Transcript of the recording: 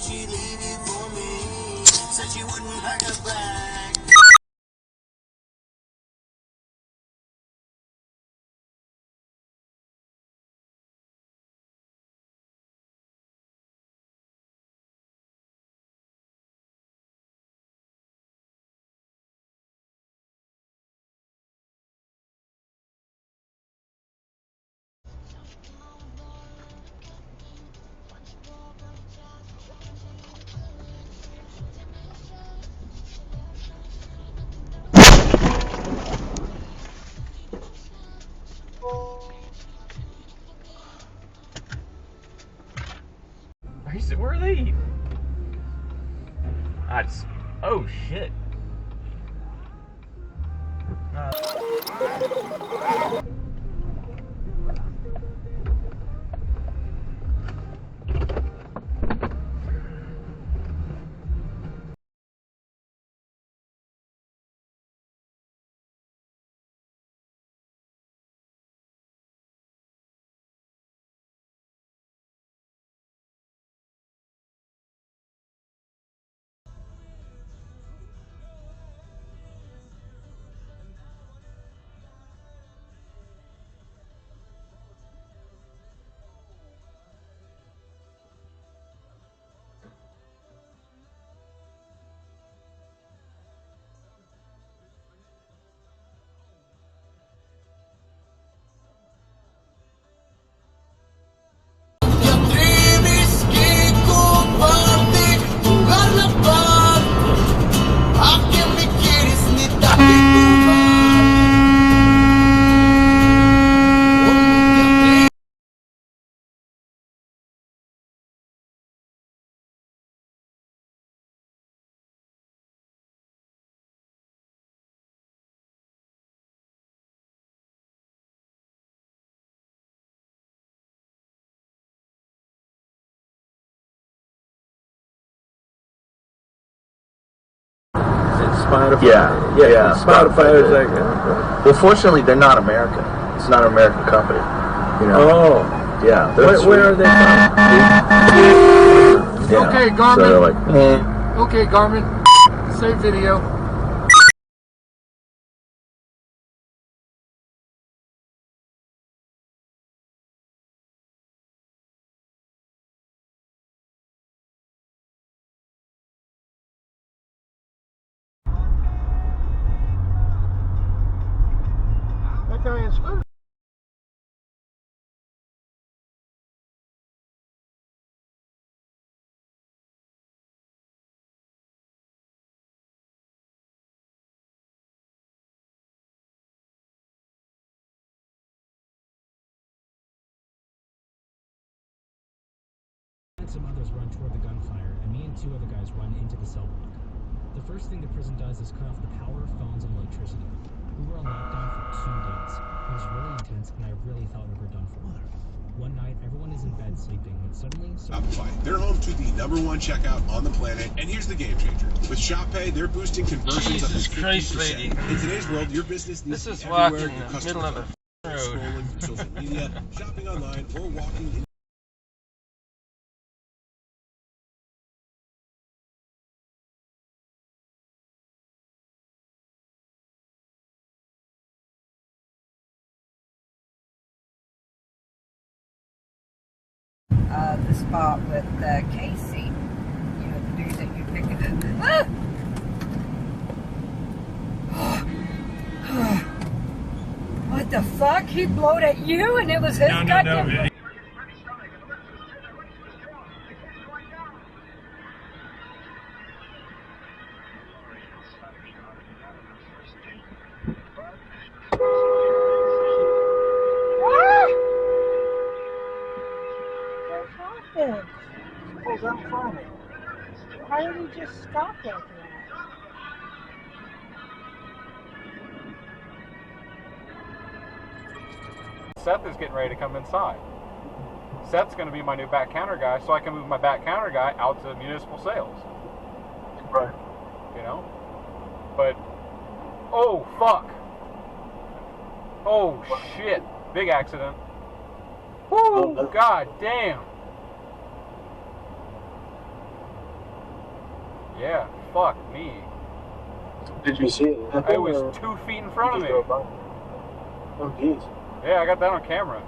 she'd leave it for me. Said she wouldn't pack a bag. Where are they? Oh shit. Spotify. Yeah. Spotify is like. Well, fortunately, they're not American. It's not an American company. You know. Oh. Yeah. Where are they from? Yeah. Okay, Garmin. So they're like, Okay, Garmin. Save video. That guy is good. Some others run toward the gunfire, and me and two other guys run into the cell block. The first thing the prison does is cut off the power, phones, and electricity. We were on lockdown for 2 days. It was really intense, and I really thought we were done for. One night, everyone is in bed sleeping, when suddenly... Shopify. They're home to the #1 checkout on the planet, and here's the game changer. With ShopPay, they're boosting conversions up to 50%. Christ, lady. In today's world, your business needs This to is be everywhere. walking Your in the customers middle of are the road. scrolling through social media, shopping online, or walking in. The spot with Casey, you know, the dude that you picked up. What the fuck? He blowed at you and it was his goddamn... No. Pulls out in front of me. Why did he just stop like that? Seth is getting ready to come inside. Seth's going to be my new back counter guy, so I can move my back counter guy out to municipal sales. Right. You know? But, oh, fuck. Oh, shit. Big accident. Woo, god damn. Yeah, fuck me. Did you see it? It was 2 feet in front of me. Oh, jeez. Yeah, I got that on camera.